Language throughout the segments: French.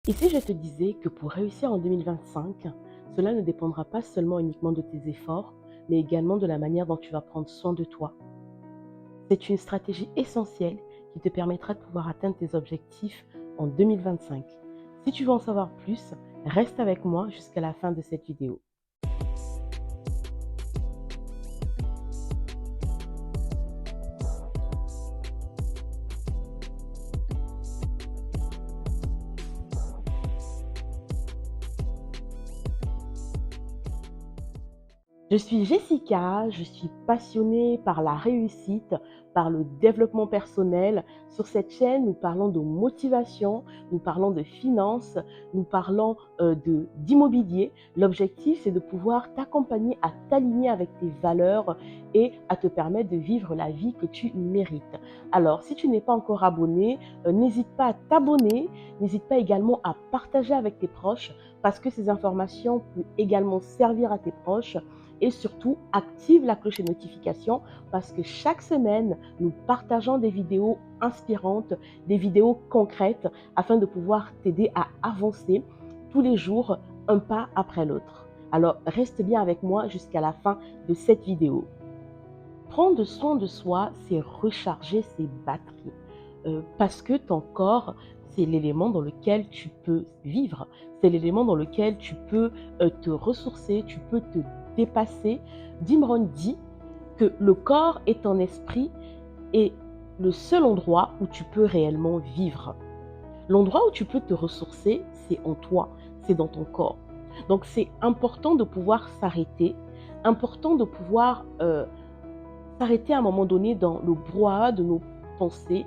Et si je te disais que pour réussir en 2025, cela ne dépendra pas seulement uniquement de tes efforts, mais également de la manière dont tu vas prendre soin de toi. C'est une stratégie essentielle qui te permettra de pouvoir atteindre tes objectifs en 2025. Si tu veux en savoir plus, reste avec moi jusqu'à la fin de cette vidéo. Je suis Jessica, je suis passionnée par la réussite, par le développement personnel. Sur cette chaîne, nous parlons de motivation, nous parlons de finances, nous parlons d'immobilier. L'objectif, c'est de pouvoir t'accompagner à t'aligner avec tes valeurs et à te permettre de vivre la vie que tu mérites. Alors, si tu n'es pas encore abonné, n'hésite pas à t'abonner, n'hésite pas également à partager avec tes proches parce que ces informations peuvent également servir à tes proches. Et surtout, active la cloche de notification parce que chaque semaine, nous partageons des vidéos inspirantes, des vidéos concrètes afin de pouvoir t'aider à avancer tous les jours, un pas après l'autre. Alors, reste bien avec moi jusqu'à la fin de cette vidéo. Prendre soin de soi, c'est recharger ses batteries. Parce que ton corps, c'est l'élément dans lequel tu peux vivre. C'est l'élément dans lequel tu peux te ressourcer, tu peux te dépasser. Dimron dit que le corps et ton esprit est le seul endroit où tu peux réellement vivre. L'endroit où tu peux te ressourcer, c'est en toi, c'est dans ton corps. Donc c'est important de pouvoir s'arrêter, important de pouvoir s'arrêter à un moment donné dans le brouhaha de nos pensées,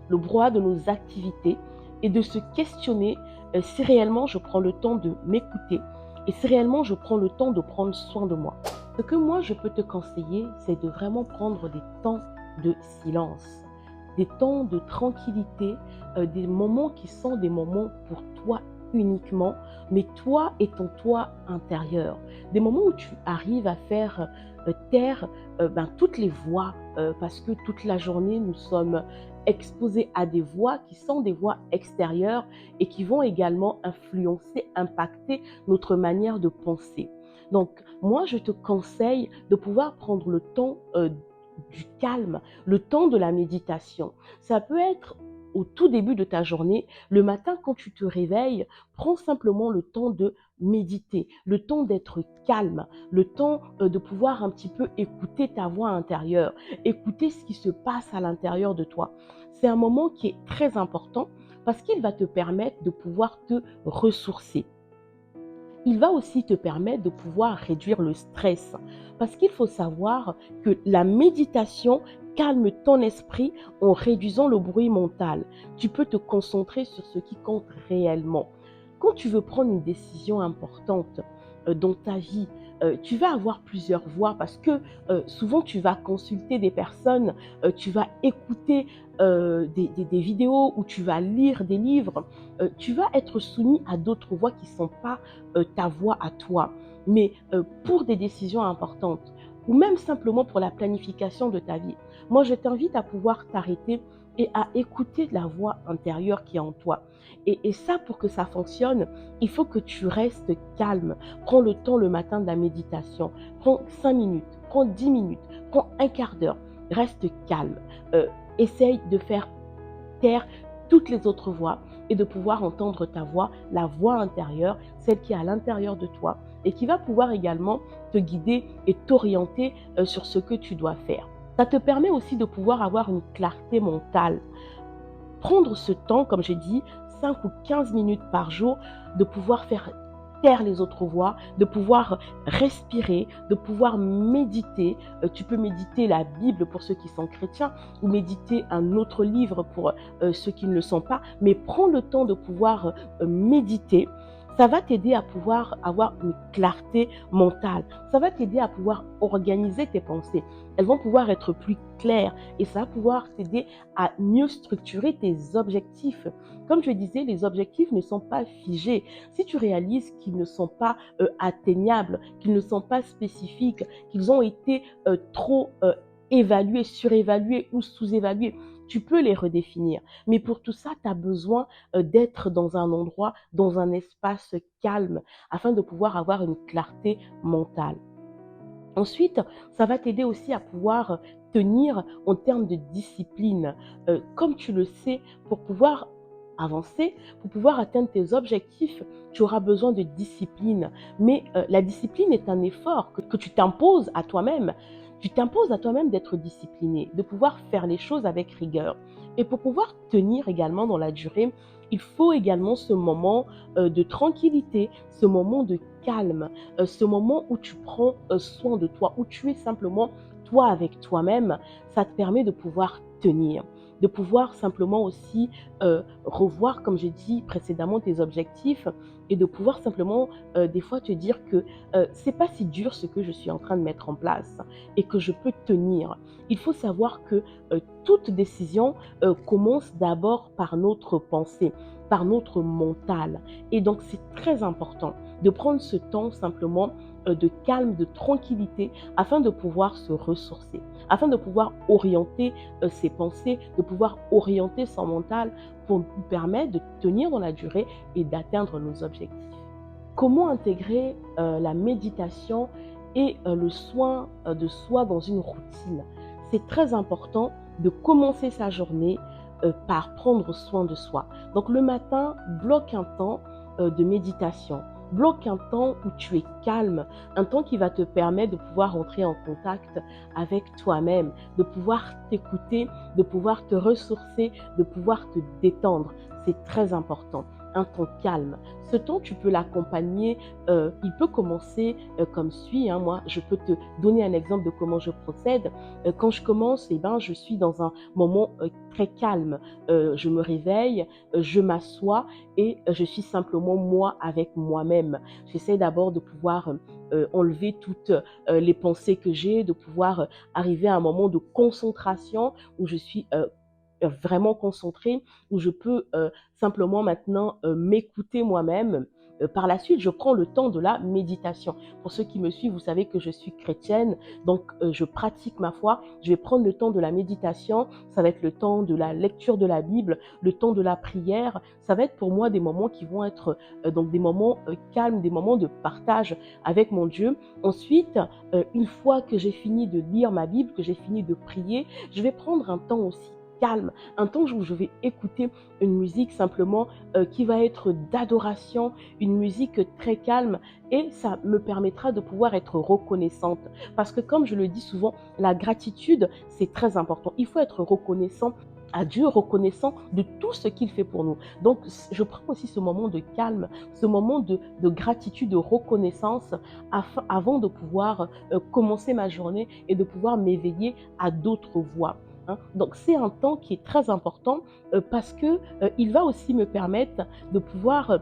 le brouhaha de nos activités et de se questionner si réellement je prends le temps de m'écouter et si réellement je prends le temps de prendre soin de moi. Ce que moi je peux te conseiller, c'est de vraiment prendre des temps de silence, des temps de tranquillité, des moments qui sont des moments pour toi uniquement, mais toi et ton toi intérieur. Des moments où tu arrives à faire taire toutes les voix, parce que toute la journée, nous sommes exposés à des voix qui sont des voix extérieures et qui vont également influencer, impacter notre manière de penser. Donc, moi, je te conseille de pouvoir prendre le temps du calme, le temps de la méditation. Ça peut être au tout début de ta journée, le matin quand tu te réveilles, prends simplement le temps de méditer, le temps d'être calme, le temps de pouvoir un petit peu écouter ta voix intérieure, écouter ce qui se passe à l'intérieur de toi. C'est un moment qui est très important parce qu'il va te permettre de pouvoir te ressourcer. Il va aussi te permettre de pouvoir réduire le stress. Parce qu'il faut savoir que la méditation calme ton esprit en réduisant le bruit mental. Tu peux te concentrer sur ce qui compte réellement. Quand tu veux prendre une décision importante dans ta vie, tu vas avoir plusieurs voix parce que souvent tu vas consulter des personnes, tu vas écouter des vidéos ou tu vas lire des livres, tu vas être soumis à d'autres voix qui ne sont pas ta voix à toi. Mais pour des décisions importantes ou même simplement pour la planification de ta vie, moi je t'invite à pouvoir t'arrêter et à écouter la voix intérieure qui est en toi. Et ça, pour que ça fonctionne, il faut que tu restes calme. Prends le temps le matin de la méditation. Prends 5 minutes, prends 10 minutes, prends un quart d'heure. Reste calme. Essaye de faire taire toutes les autres voix et de pouvoir entendre ta voix, la voix intérieure, celle qui est à l'intérieur de toi et qui va pouvoir également te guider et t'orienter sur ce que tu dois faire. Ça te permet aussi de pouvoir avoir une clarté mentale. Prendre ce temps, comme j'ai dit, 5 ou 15 minutes par jour, de pouvoir faire taire les autres voix, de pouvoir respirer, de pouvoir méditer. Tu peux méditer la Bible pour ceux qui sont chrétiens ou méditer un autre livre pour ceux qui ne le sont pas, mais prends le temps de pouvoir méditer. Ça va t'aider à pouvoir avoir une clarté mentale. Ça va t'aider à pouvoir organiser tes pensées. Elles vont pouvoir être plus claires et ça va pouvoir t'aider à mieux structurer tes objectifs. Comme je disais, les objectifs ne sont pas figés. Si tu réalises qu'ils ne sont pas atteignables, qu'ils ne sont pas spécifiques, qu'ils ont été trop évalués, surévalués ou sous-évalués, tu peux les redéfinir. Mais pour tout ça, tu as besoin d'être dans un endroit, dans un espace calme, afin de pouvoir avoir une clarté mentale. Ensuite, ça va t'aider aussi à pouvoir tenir en termes de discipline. Comme tu le sais, pour pouvoir avancer, pour pouvoir atteindre tes objectifs, tu auras besoin de discipline. Mais la discipline est un effort que tu t'imposes à toi-même. Tu t'imposes à toi-même d'être discipliné, de pouvoir faire les choses avec rigueur. Et pour pouvoir tenir également dans la durée, il faut également ce moment de tranquillité, ce moment de calme, ce moment où tu prends soin de toi, où tu es simplement toi avec toi-même. Ça te permet de pouvoir tenir, de pouvoir simplement aussi revoir, comme j'ai dit précédemment, tes objectifs et de pouvoir simplement des fois te dire que c'est pas si dur ce que je suis en train de mettre en place et que je peux tenir. Il faut savoir que toute décision commence d'abord par notre pensée, par notre mental. Et donc c'est très important de prendre ce temps simplement de calme, de tranquillité, afin de pouvoir se ressourcer, afin de pouvoir orienter ses pensées, de pouvoir orienter son mental pour nous permettre de tenir dans la durée et d'atteindre nos objectifs. Comment intégrer la méditation et le soin de soi dans une routine? C'est très important de commencer sa journée par prendre soin de soi. Donc le matin, bloque un temps de méditation. Bloque un temps où tu es calme, un temps qui va te permettre de pouvoir entrer en contact avec toi-même, de pouvoir t'écouter, de pouvoir te ressourcer, de pouvoir te détendre. C'est très important. Un temps calme. Ce temps, tu peux l'accompagner, il peut commencer comme suit. Hein. Moi, je peux te donner un exemple de comment je procède. Quand je commence, eh ben, je suis dans un moment très calme. Je me réveille, je m'assois et je suis simplement moi avec moi-même. J'essaie d'abord de pouvoir enlever toutes les pensées que j'ai, de pouvoir arriver à un moment de concentration où je suis vraiment concentrée, où je peux simplement maintenant m'écouter moi-même. Par la suite, je prends le temps de la méditation. Pour ceux qui me suivent, vous savez que je suis chrétienne, donc je pratique ma foi. Je vais prendre le temps de la méditation, ça va être le temps de la lecture de la Bible, le temps de la prière. Ça va être pour moi des moments qui vont être donc des moments calmes, des moments de partage avec mon Dieu. Ensuite, une fois que j'ai fini de lire ma Bible, que j'ai fini de prier, je vais prendre un temps aussi calme, un temps où je vais écouter une musique simplement qui va être d'adoration, une musique très calme et ça me permettra de pouvoir être reconnaissante. Parce que comme je le dis souvent, la gratitude, c'est très important. Il faut être reconnaissant à Dieu, reconnaissant de tout ce qu'il fait pour nous. Donc, je prends aussi ce moment de calme, ce moment de gratitude, de reconnaissance, avant de pouvoir commencer ma journée et de pouvoir m'éveiller à d'autres voies. Hein. Donc c'est un temps qui est très important parce que il va aussi me permettre de pouvoir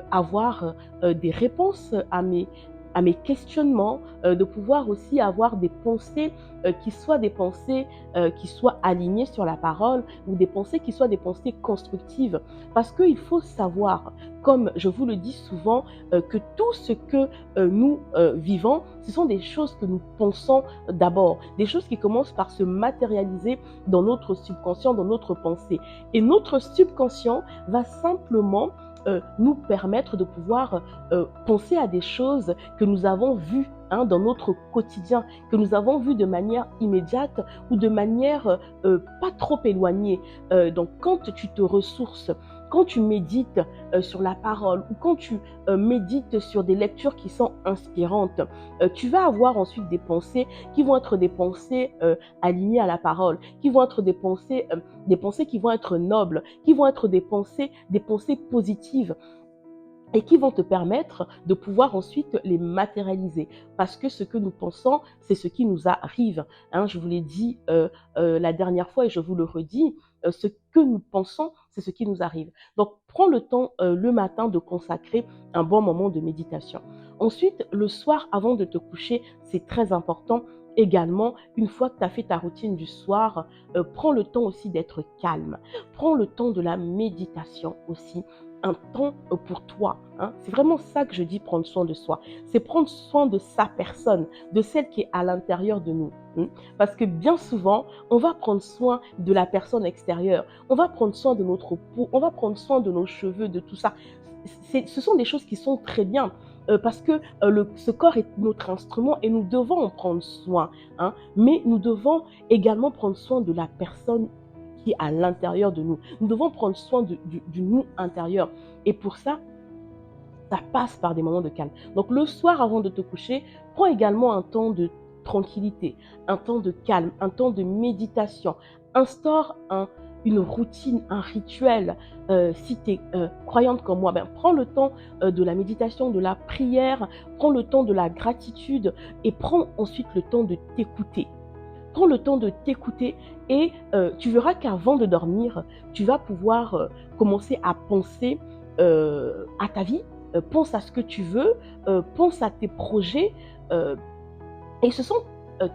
avoir des réponses à mes questionnements, de pouvoir aussi avoir des pensées qui soient des pensées qui soient alignées sur la parole ou des pensées qui soient des pensées constructives. Parce qu'il faut savoir, comme je vous le dis souvent, que tout ce que nous vivons, ce sont des choses que nous pensons d'abord, des choses qui commencent par se matérialiser dans notre subconscient, dans notre pensée. Et notre subconscient va simplement nous permettre de pouvoir penser à des choses que nous avons vues dans notre quotidien, que nous avons vues de manière immédiate ou de manière pas trop éloignée. Donc quand tu te ressources, quand tu médites sur la parole ou quand tu médites sur des lectures qui sont inspirantes, tu vas avoir ensuite des pensées qui vont être des pensées alignées à la parole, qui vont être des pensées qui vont être nobles, qui vont être des pensées positives et qui vont te permettre de pouvoir ensuite les matérialiser. Parce que ce que nous pensons, c'est ce qui nous arrive. Hein, je vous l'ai dit la dernière fois et je vous le redis, ce que nous pensons, c'est ce qui nous arrive. Donc, prends le temps le matin de consacrer un bon moment de méditation. Ensuite, le soir, avant de te coucher, c'est très important. Également, une fois que tu as fait ta routine du soir, prends le temps aussi d'être calme. Prends le temps de la méditation aussi un temps pour toi, hein. C'est vraiment ça que je dis prendre soin de soi. C'est prendre soin de sa personne, de celle qui est à l'intérieur de nous. Parce que bien souvent, on va prendre soin de la personne extérieure, on va prendre soin de notre peau, on va prendre soin de nos cheveux, de tout ça. Ce sont des choses qui sont très bien. Parce que ce corps est notre instrument et nous devons en prendre soin, hein. Mais nous devons également prendre soin de la personne qui est à l'intérieur de nous. Nous devons prendre soin du nous intérieur. Et pour ça, ça passe par des moments de calme. Donc le soir, avant de te coucher, prends également un temps de tranquillité, un temps de calme, un temps de méditation. Instaure une routine, un rituel. Si tu es croyante comme moi, ben, prends le temps de la méditation, de la prière, prends le temps de la gratitude et prends ensuite le temps de t'écouter. Prends le temps de t'écouter et tu verras qu'avant de dormir, tu vas pouvoir commencer à penser à ta vie, pense à ce que tu veux, pense à tes projets et ce sont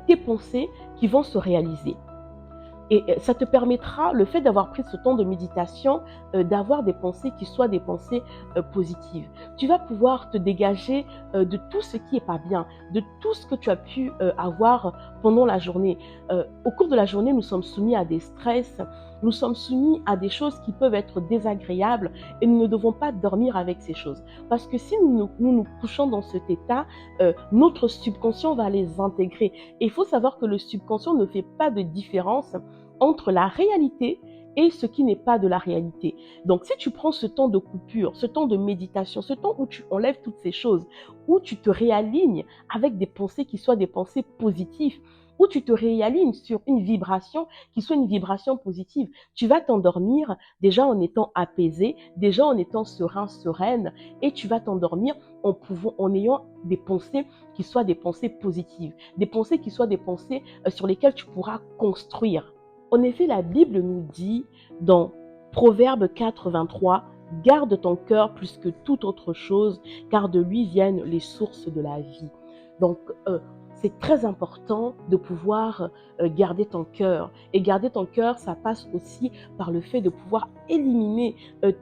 tes pensées qui vont se réaliser. Et ça te permettra, le fait d'avoir pris ce temps de méditation, d'avoir des pensées qui soient des pensées positives. Tu vas pouvoir te dégager de tout ce qui n'est pas bien, de tout ce que tu as pu avoir pendant la journée. Au cours de la journée, nous sommes soumis à des stress, nous sommes soumis à des choses qui peuvent être désagréables et nous ne devons pas dormir avec ces choses. Parce que si nous couchons dans cet état, notre subconscient va les intégrer. Et il faut savoir que le subconscient ne fait pas de différence entre la réalité et ce qui n'est pas de la réalité. Donc, si tu prends ce temps de coupure, ce temps de méditation, ce temps où tu enlèves toutes ces choses, où tu te réalignes avec des pensées qui soient des pensées positives, où tu te réalignes sur une vibration qui soit une vibration positive, tu vas t'endormir déjà en étant apaisé, déjà en étant serein, sereine, et tu vas t'endormir en ayant des pensées qui soient des pensées positives, des pensées qui soient des pensées sur lesquelles tu pourras construire. En effet, la Bible nous dit dans Proverbe 4, 23, « Garde ton cœur plus que toute autre chose, car de lui viennent les sources de la vie. » Donc, c'est très important de pouvoir garder ton cœur. Et garder ton cœur, ça passe aussi par le fait de pouvoir éliminer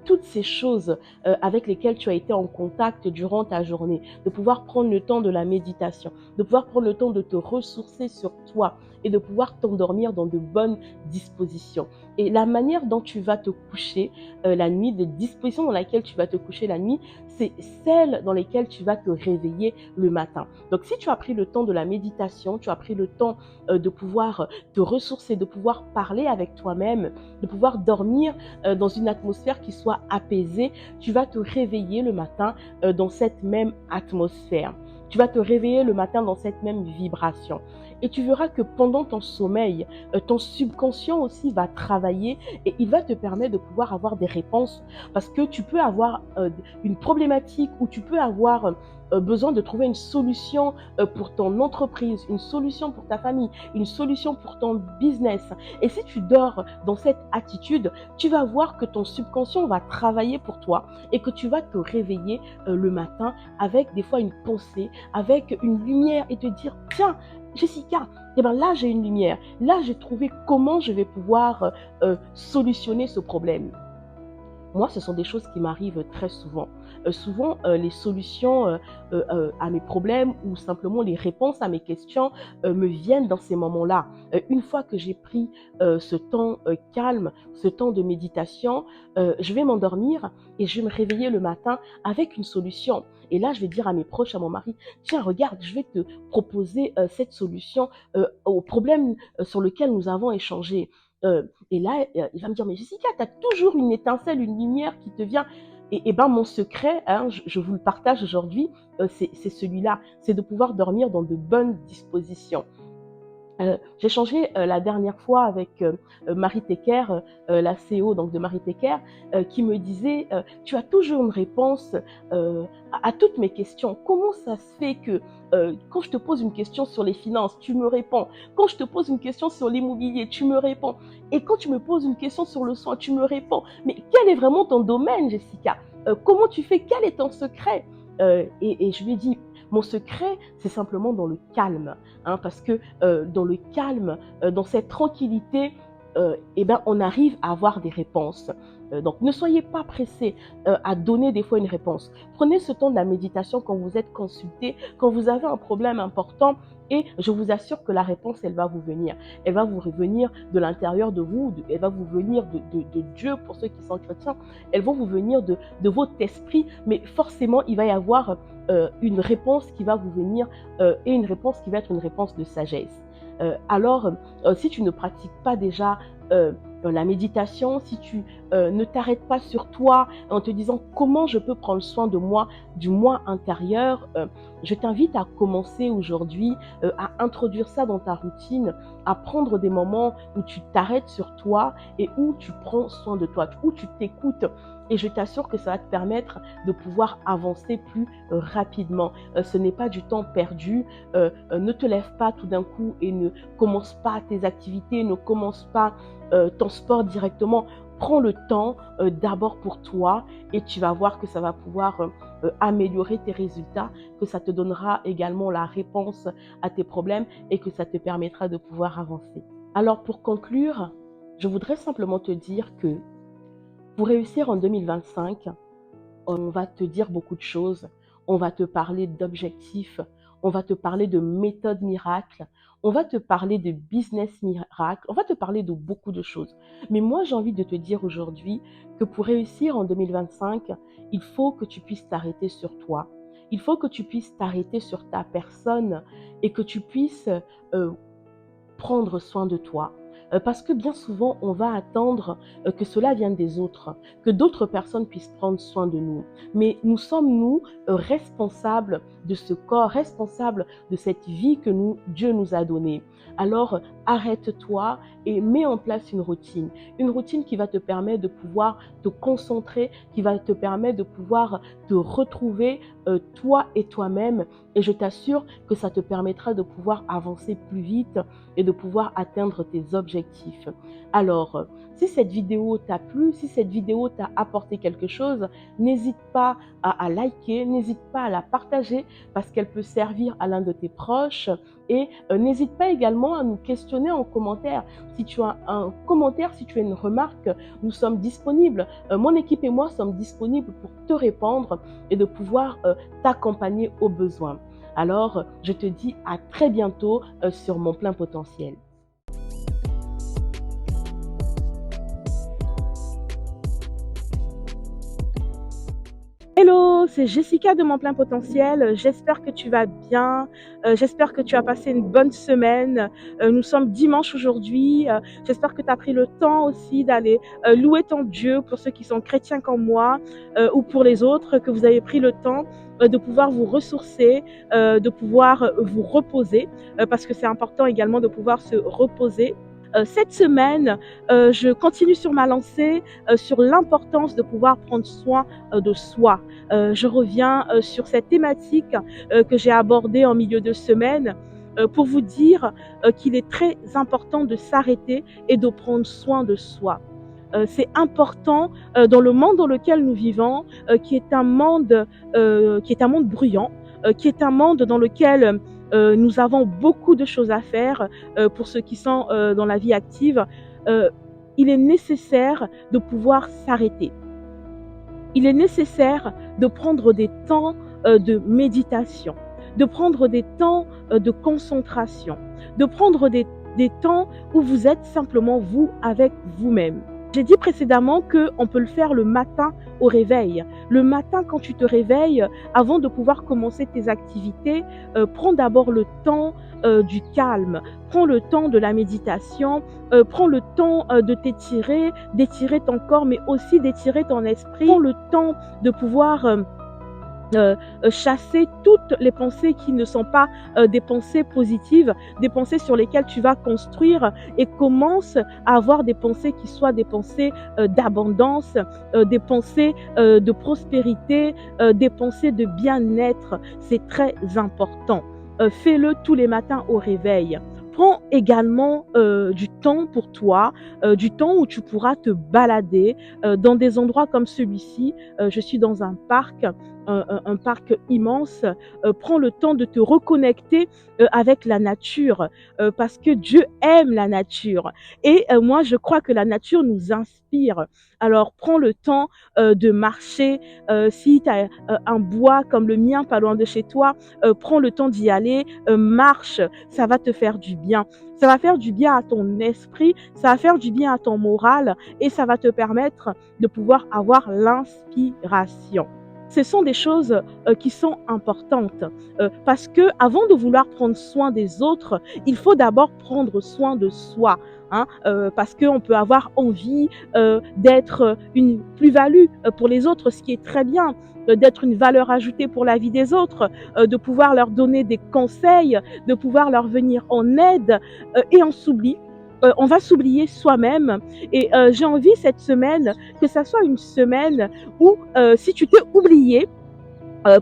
toutes ces choses avec lesquelles tu as été en contact durant ta journée, de pouvoir prendre le temps de la méditation, de pouvoir prendre le temps de te ressourcer sur toi et de pouvoir t'endormir dans de bonnes dispositions. Et la manière dont tu vas te coucher la nuit, les dispositions dans lesquelles tu vas te coucher la nuit, c'est celles dans lesquelles tu vas te réveiller le matin. Donc si tu as pris le temps de la méditation, tu as pris le temps de pouvoir te ressourcer, de pouvoir parler avec toi-même, de pouvoir dormir dans une atmosphère qui soit apaisée, tu vas te réveiller le matin dans cette même atmosphère. Tu vas te réveiller le matin dans cette même vibration. Et tu verras que pendant ton sommeil, ton subconscient aussi va travailler et il va te permettre de pouvoir avoir des réponses parce que tu peux avoir une problématique ou tu peux avoir besoin de trouver une solution pour ton entreprise, une solution pour ta famille, une solution pour ton business. Et si tu dors dans cette attitude, tu vas voir que ton subconscient va travailler pour toi et que tu vas te réveiller le matin avec des fois une pensée, avec une lumière et te dire, tiens, Jessica, eh ben là j'ai une lumière, là j'ai trouvé comment je vais pouvoir solutionner ce problème. Moi, ce sont des choses qui m'arrivent très souvent. Souvent, les solutions à mes problèmes ou simplement les réponses à mes questions me viennent dans ces moments-là. Une fois que j'ai pris ce temps calme, ce temps de méditation, je vais m'endormir et je vais me réveiller le matin avec une solution. Et là, je vais dire à mes proches, à mon mari, tiens, regarde, je vais te proposer cette solution au problème sur lequel nous avons échangé. Et là, il va me dire, mais Jessica, tu as toujours une étincelle, une lumière qui te vient. Et ben mon secret, hein, je vous le partage aujourd'hui, c'est celui-là, c'est de pouvoir dormir dans de bonnes dispositions. J'ai échangé la dernière fois avec Marie Tecker, la CEO donc de Marie Tecker, qui me disait tu as toujours une réponse à toutes mes questions. Comment ça se fait que quand je te pose une question sur les finances, tu me réponds. Quand je te pose une question sur l'immobilier, tu me réponds. Et quand tu me poses une question sur le soin, tu me réponds. Mais quel est vraiment ton domaine, Jessica? Comment tu fais? Quel est ton secret? Et je lui ai dit, mon secret, c'est simplement dans le calme, hein, parce que dans le calme, dans cette tranquillité, eh ben, on arrive à avoir des réponses. Donc, ne soyez pas pressés à donner des fois une réponse. Prenez ce temps de la méditation quand vous êtes consulté, quand vous avez un problème important, et je vous assure que la réponse, elle va vous venir. Elle va vous revenir de l'intérieur de vous, elle va vous venir de Dieu pour ceux qui sont chrétiens, elles vont vous venir de votre esprit, mais forcément, il va y avoir une réponse qui va vous venir et une réponse qui va être une réponse de sagesse. Alors, si tu ne pratiques pas déjà la méditation, si tu ne t'arrêtes pas sur toi en te disant comment je peux prendre soin de moi, du moi intérieur, je t'invite à commencer aujourd'hui à introduire ça dans ta routine, à prendre des moments où tu t'arrêtes sur toi et où tu prends soin de toi, où tu t'écoutes. Et je t'assure que ça va te permettre de pouvoir avancer plus rapidement. Ce n'est pas du temps perdu. Ne te lève pas tout d'un coup et ne commence pas tes activités, ne commence pas ton sport directement. Prends le temps d'abord pour toi et tu vas voir que ça va pouvoir améliorer tes résultats, que ça te donnera également la réponse à tes problèmes et que ça te permettra de pouvoir avancer. Alors pour conclure, je voudrais simplement te dire que pour réussir en 2025, on va te dire beaucoup de choses. On va te parler d'objectifs. On va te parler de méthodes miracles. On va te parler de business miracle. On va te parler de beaucoup de choses. Mais moi, j'ai envie de te dire aujourd'hui que pour réussir en 2025, il faut que tu puisses t'arrêter sur toi. Il faut que tu puisses t'arrêter sur ta personne et que tu puisses euh, prendre soin de toi. Parce que bien souvent, on va attendre que cela vienne des autres, que d'autres personnes puissent prendre soin de nous. Mais nous sommes, nous, responsables de ce corps, responsables de cette vie que Dieu nous a donnée. Alors, arrête-toi et mets en place une routine qui va te permettre de pouvoir te concentrer, qui va te permettre de pouvoir te retrouver toi et toi-même. Et je t'assure que ça te permettra de pouvoir avancer plus vite et de pouvoir atteindre tes objectifs. Alors, si cette vidéo t'a plu, si cette vidéo t'a apporté quelque chose, n'hésite pas à liker, n'hésite pas à la partager parce qu'elle peut servir à l'un de tes proches et n'hésite pas également à nous questionner en commentaire. Si tu as un commentaire, si tu as une remarque, nous sommes disponibles. Mon équipe et moi sommes disponibles pour te répondre et de pouvoir t'accompagner au besoin. Alors, je te dis à très bientôt sur Mon Plein Potentiel. Hello, c'est Jessica de Mon Plein Potentiel. J'espère que tu vas bien. J'espère que tu as passé une bonne semaine. Nous sommes dimanche aujourd'hui. J'espère que tu as pris le temps aussi d'aller louer ton Dieu pour ceux qui sont chrétiens comme moi ou pour les autres, que vous avez pris le temps de pouvoir vous ressourcer, de pouvoir vous reposer, parce que c'est important également de pouvoir se reposer. Cette semaine, je continue sur ma lancée sur l'importance de pouvoir prendre soin de soi. Je reviens sur cette thématique que j'ai abordée en milieu de semaine pour vous dire qu'il est très important de s'arrêter et de prendre soin de soi. C'est important dans le monde dans lequel nous vivons, qui est un monde bruyant, qui est un monde dans lequel nous avons beaucoup de choses à faire pour ceux qui sont dans la vie active. Euh, il est nécessaire de pouvoir s'arrêter. Il est nécessaire de prendre des temps de méditation, de prendre des temps de concentration, de prendre des temps où vous êtes simplement vous avec vous-même. J'ai dit précédemment qu'on peut le faire le matin au réveil. Le matin, quand tu te réveilles, avant de pouvoir commencer tes activités, prends d'abord le temps du calme, prends le temps de la méditation, prends le temps de t'étirer, d'étirer ton corps, mais aussi d'étirer ton esprit. Prends le temps de pouvoir chasser toutes les pensées qui ne sont pas des pensées positives, des pensées sur lesquelles tu vas construire, et commence à avoir des pensées qui soient des pensées d'abondance, des pensées de prospérité, des pensées de bien-être. C'est très important. Fais-le tous les matins au réveil. Prends également du temps pour toi, du temps où tu pourras te balader dans des endroits comme celui-ci. Je suis dans un parc, un parc immense. Prends le temps de te reconnecter avec la nature parce que Dieu aime la nature. Et moi, je crois que la nature nous inspire. Alors, prends le temps de marcher. Si tu as un bois comme le mien, pas loin de chez toi, prends le temps d'y aller, marche, ça va te faire du bien. Ça va faire du bien à ton esprit, ça va faire du bien à ton moral et ça va te permettre de pouvoir avoir l'inspiration. Ce sont des choses qui sont importantes parce que avant de vouloir prendre soin des autres, il faut d'abord prendre soin de soi. Hein, parce qu'on peut avoir envie d'être une plus-value pour les autres, ce qui est très bien, d'être une valeur ajoutée pour la vie des autres, de pouvoir leur donner des conseils, de pouvoir leur venir en aide, et on s'oublie. On va s'oublier soi-même et j'ai envie cette semaine que ça soit une semaine où si tu t'es oublié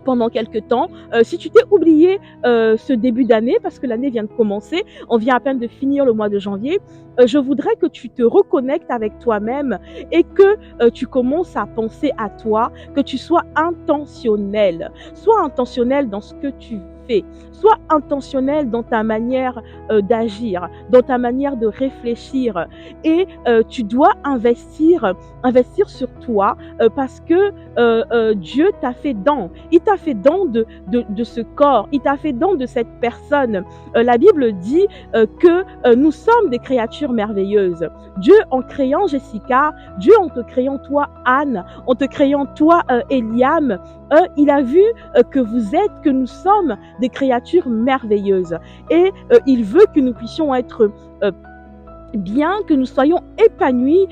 pendant quelques temps. Si tu t'es oublié ce début d'année, parce que l'année vient de commencer, on vient à peine de finir le mois de janvier, je voudrais que tu te reconnectes avec toi-même et que tu commences à penser à toi, que tu sois intentionnel. Sois intentionnel dans ce que tu fais. Sois intentionnel dans ta manière d'agir, dans ta manière de réfléchir. Et tu dois investir sur toi parce que Dieu t'a fait don. Il t'a fait don de ce corps. Il t'a fait don de cette personne. La Bible dit que nous sommes des créatures merveilleuses. Dieu en créant Jessica, Dieu en te créant toi Anne, en te créant toi Eliam, il a vu que nous sommes des créatures merveilleuses. Et il veut que nous puissions être bien, que nous soyons épanouis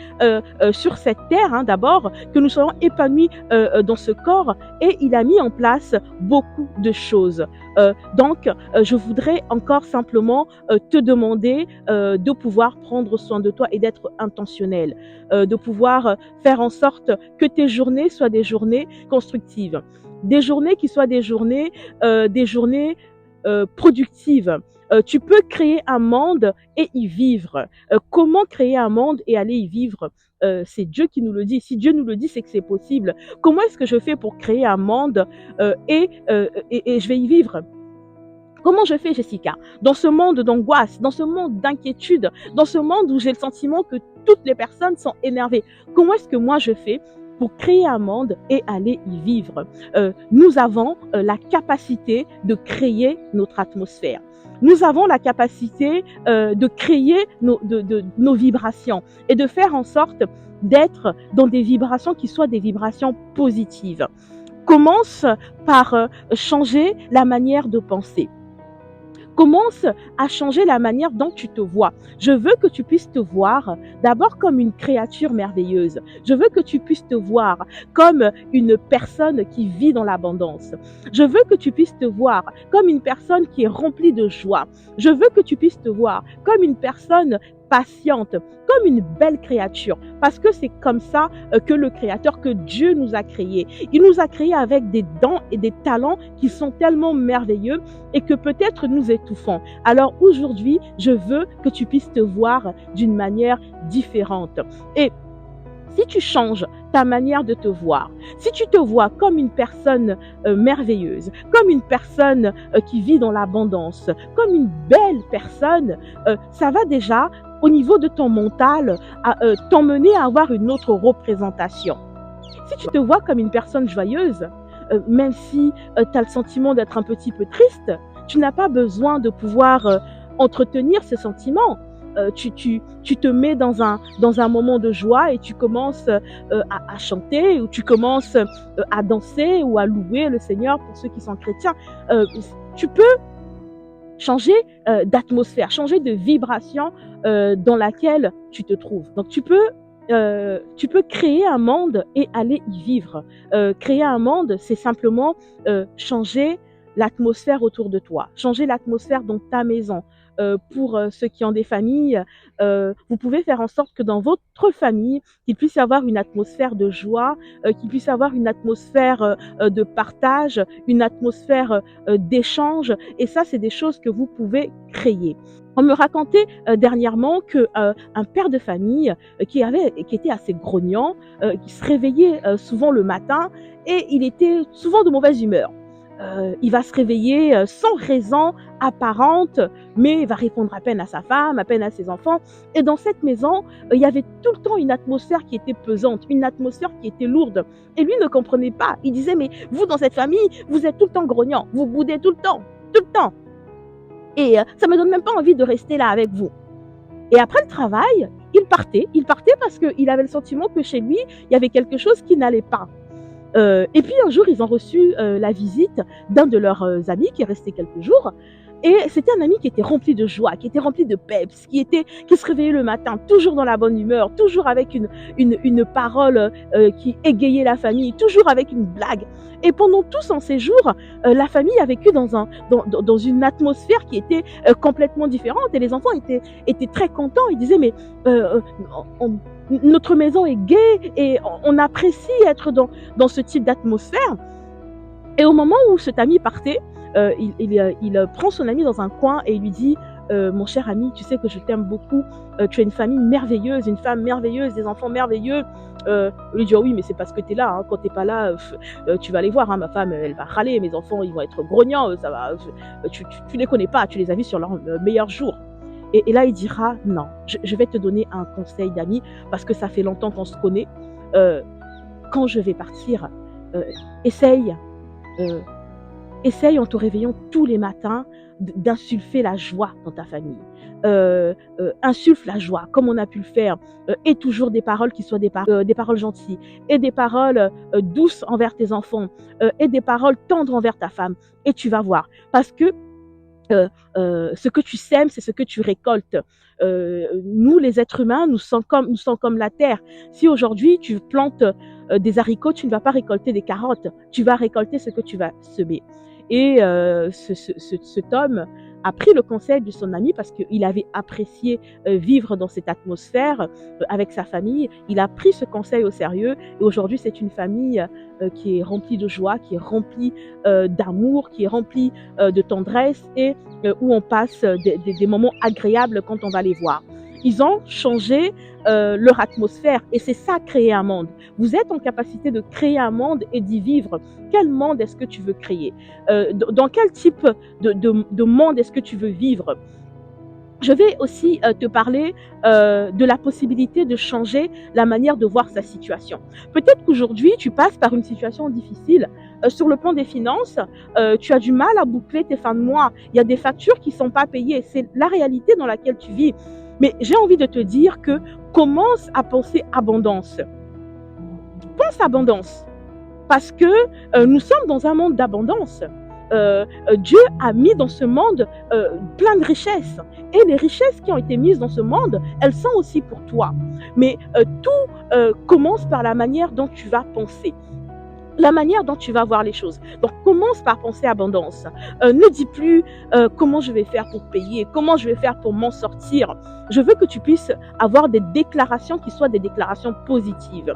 sur cette terre, hein, d'abord, que nous soyons épanouis dans ce corps, et il a mis en place beaucoup de choses. Donc, je voudrais encore simplement te demander de pouvoir prendre soin de toi et d'être intentionnel, de pouvoir faire en sorte que tes journées soient des journées constructives, des journées qui soient des journées productives. Tu peux créer un monde et y vivre. Comment créer un monde et aller y vivre? C'est Dieu qui nous le dit. Si Dieu nous le dit, c'est que c'est possible. Comment est-ce que je fais pour créer un monde et je vais y vivre? Comment je fais, Jessica? Dans ce monde d'angoisse, dans ce monde d'inquiétude, dans ce monde où j'ai le sentiment que toutes les personnes sont énervées. Comment est-ce que moi je fais pour créer un monde et aller y vivre? Nous avons la capacité de créer notre atmosphère. Nous avons la capacité de créer nos vibrations et de faire en sorte d'être dans des vibrations qui soient des vibrations positives. Commence par changer la manière de penser. Commence à changer la manière dont tu te vois. Je veux que tu puisses te voir d'abord comme une créature merveilleuse. Je veux que tu puisses te voir comme une personne qui vit dans l'abondance. Je veux que tu puisses te voir comme une personne qui est remplie de joie. Je veux que tu puisses te voir comme une personne patiente, comme une belle créature, parce que c'est comme ça que le Créateur, que Dieu nous a créés. Il nous a créés avec des dons et des talents qui sont tellement merveilleux et que peut-être nous étouffons. Alors aujourd'hui, je veux que tu puisses te voir d'une manière différente. Et si tu changes ta manière de te voir, si tu te vois comme une personne merveilleuse, comme une personne qui vit dans l'abondance, comme une belle personne, ça va déjà, au niveau de ton mental, t'emmener à avoir une autre représentation. Si tu te vois comme une personne joyeuse, même si tu as le sentiment d'être un petit peu triste, tu n'as pas besoin de pouvoir entretenir ce sentiment. Tu te mets dans un moment de joie et tu commences à chanter, ou tu commences à danser ou à louer le Seigneur pour ceux qui sont chrétiens. Tu peux changer d'atmosphère, changer de vibration dans laquelle tu te trouves. Donc tu peux créer un monde et aller y vivre. Créer un monde, c'est simplement changer l'atmosphère autour de toi, changer l'atmosphère dans ta maison, pour ceux qui ont des familles, vous pouvez faire en sorte que dans votre famille, qu'il puisse y avoir une atmosphère de joie, qu'il puisse y avoir une atmosphère de partage, une atmosphère d'échange. Et ça, c'est des choses que vous pouvez créer. On me racontait dernièrement que un père de famille qui était assez grognon, qui se réveillait souvent le matin et il était souvent de mauvaise humeur. Il va se réveiller sans raison apparente, mais il va répondre à peine à sa femme, à peine à ses enfants. Et dans cette maison, il y avait tout le temps une atmosphère qui était pesante, une atmosphère qui était lourde. Et lui ne comprenait pas. Il disait, mais vous, dans cette famille, vous êtes tout le temps grognon, vous boudez tout le temps. Et ça me donne même pas envie de rester là avec vous. Et après le travail, il partait. Il partait parce qu'il avait le sentiment que chez lui, il y avait quelque chose qui n'allait pas. Et puis un jour, ils ont reçu la visite d'un de leurs amis qui est resté quelques jours. Et c'était un ami qui était rempli de joie, qui était rempli de peps, qui se réveillait le matin, toujours dans la bonne humeur, toujours avec une parole qui égayait la famille, toujours avec une blague. Et pendant tout son séjour, la famille a vécu dans une atmosphère qui était complètement différente. Et les enfants étaient très contents. Ils disaient, mais on, notre maison est gaie et on apprécie être dans ce type d'atmosphère. Et au moment où cet ami partait, il prend son ami dans un coin et il lui dit mon cher ami, tu sais que je t'aime beaucoup, tu as une famille merveilleuse, une femme merveilleuse, des enfants merveilleux. Il lui dit oh oui, mais c'est parce que tu es là, hein. Quand tu n'es pas là, tu vas les voir, hein. Ma femme elle va râler, mes enfants ils vont être grognants, ça va, tu les connais pas, tu les as vus sur leur meilleur jour. Et là, il dira, non, je vais te donner un conseil d'ami, parce que ça fait longtemps qu'on se connaît. Quand je vais partir, euh, essaye, euh, essaye en te réveillant tous les matins d'insulfer la joie dans ta famille. Insuffle la joie, comme on a pu le faire, et toujours des paroles qui soient des paroles gentilles, et des paroles douces envers tes enfants, et des paroles tendres envers ta femme. Et tu vas voir, parce que ce que tu sèmes, c'est ce que tu récoltes. Nous, les êtres humains, nous sommes comme la terre. Si aujourd'hui tu plantes des haricots, tu ne vas pas récolter des carottes. Tu vas récolter ce que tu vas semer. Et cet homme a pris le conseil de son ami parce qu'il avait apprécié vivre dans cette atmosphère avec sa famille. Il a pris ce conseil au sérieux et aujourd'hui c'est une famille qui est remplie de joie, qui est remplie d'amour, qui est remplie de tendresse et où on passe des moments agréables quand on va les voir. Ils ont changé leur atmosphère et c'est ça créer un monde. Vous êtes en capacité de créer un monde et d'y vivre. Quel monde est-ce que tu veux créer? Dans quel type de monde est-ce que tu veux vivre? Je vais aussi te parler de la possibilité de changer la manière de voir sa situation. Peut-être qu'aujourd'hui, tu passes par une situation difficile. Sur le plan des finances, tu as du mal à boucler tes fins de mois. Il y a des factures qui ne sont pas payées. C'est la réalité dans laquelle tu vis. Mais j'ai envie de te dire que commence à penser abondance. Pense abondance. Parce que nous sommes dans un monde d'abondance. Dieu a mis dans ce monde plein de richesses. Et les richesses qui ont été mises dans ce monde, elles sont aussi pour toi. Mais tout commence par la manière dont tu vas penser. La manière dont tu vas voir les choses. Donc, commence par penser abondance. Ne dis plus comment je vais faire pour payer, comment je vais faire pour m'en sortir. Je veux que tu puisses avoir des déclarations qui soient des déclarations positives.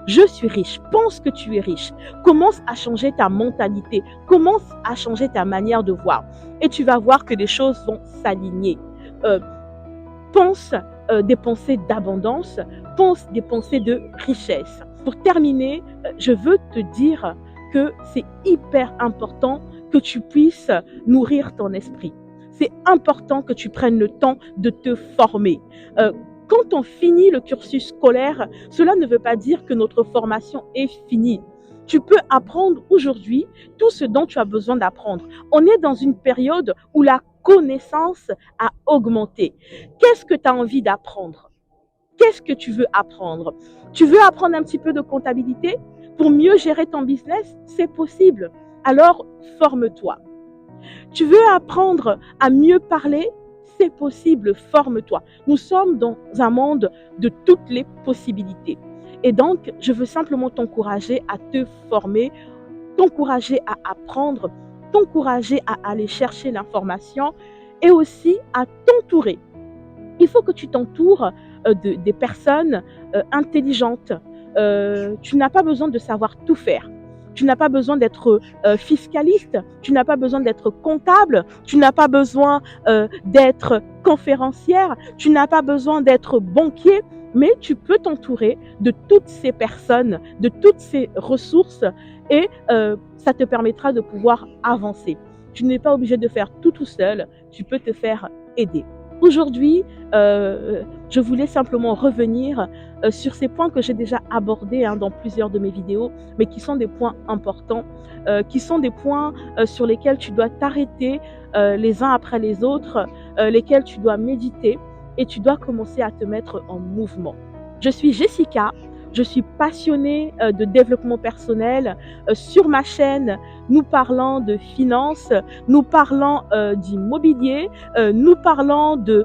Je suis riche. Pense que tu es riche. Commence à changer ta mentalité. Commence à changer ta manière de voir. Et tu vas voir que les choses vont s'aligner. Pense des pensées d'abondance. Pense des pensées de richesse. Pour terminer, je veux te dire que c'est hyper important que tu puisses nourrir ton esprit. C'est important que tu prennes le temps de te former. Quand on finit le cursus scolaire, cela ne veut pas dire que notre formation est finie. Tu peux apprendre aujourd'hui tout ce dont tu as besoin d'apprendre. On est dans une période où la connaissance a augmenté. Qu'est-ce que tu as envie d'apprendre? Qu'est-ce que tu veux apprendre? Tu veux apprendre un petit peu de comptabilité pour mieux gérer ton business? C'est possible. Alors, forme-toi. Tu veux apprendre à mieux parler? C'est possible, forme-toi. Nous sommes dans un monde de toutes les possibilités. Et donc, je veux simplement t'encourager à te former, t'encourager à apprendre, t'encourager à aller chercher l'information et aussi à t'entourer. Il faut que tu t'entoures des personnes intelligentes. Tu n'as pas besoin de savoir tout faire. Tu n'as pas besoin d'être fiscaliste, tu n'as pas besoin d'être comptable, tu n'as pas besoin d'être conférencière, tu n'as pas besoin d'être banquier, mais tu peux t'entourer de toutes ces personnes, de toutes ces ressources et ça te permettra de pouvoir avancer. Tu n'es pas obligé de faire tout seul, tu peux te faire aider. Aujourd'hui, je voulais simplement revenir sur ces points que j'ai déjà abordés dans plusieurs de mes vidéos, mais qui sont des points importants, qui sont des points sur lesquels tu dois t'arrêter les uns après les autres, lesquels tu dois méditer et tu dois commencer à te mettre en mouvement. Je suis Jessica, je suis passionnée de développement personnel. Sur ma chaîne, nous parlons de finances, nous parlons d'immobilier, nous parlons de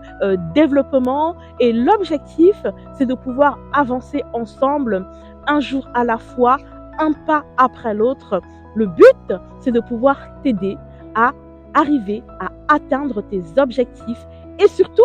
développement et l'objectif, c'est de pouvoir avancer ensemble un jour à la fois, un pas après l'autre. Le but, c'est de pouvoir t'aider à arriver à atteindre tes objectifs et surtout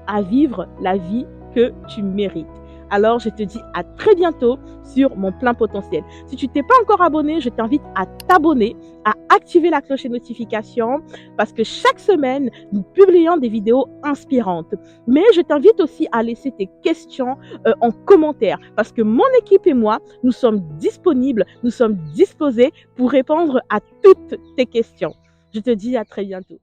à vivre la vie que tu mérites. Alors, je te dis à très bientôt sur mon plein potentiel. Si tu t'es pas encore abonné, je t'invite à t'abonner, à activer la cloche de notification parce que chaque semaine, nous publions des vidéos inspirantes. Mais je t'invite aussi à laisser tes questions en commentaire parce que mon équipe et moi, nous sommes disponibles, nous sommes disposés pour répondre à toutes tes questions. Je te dis à très bientôt.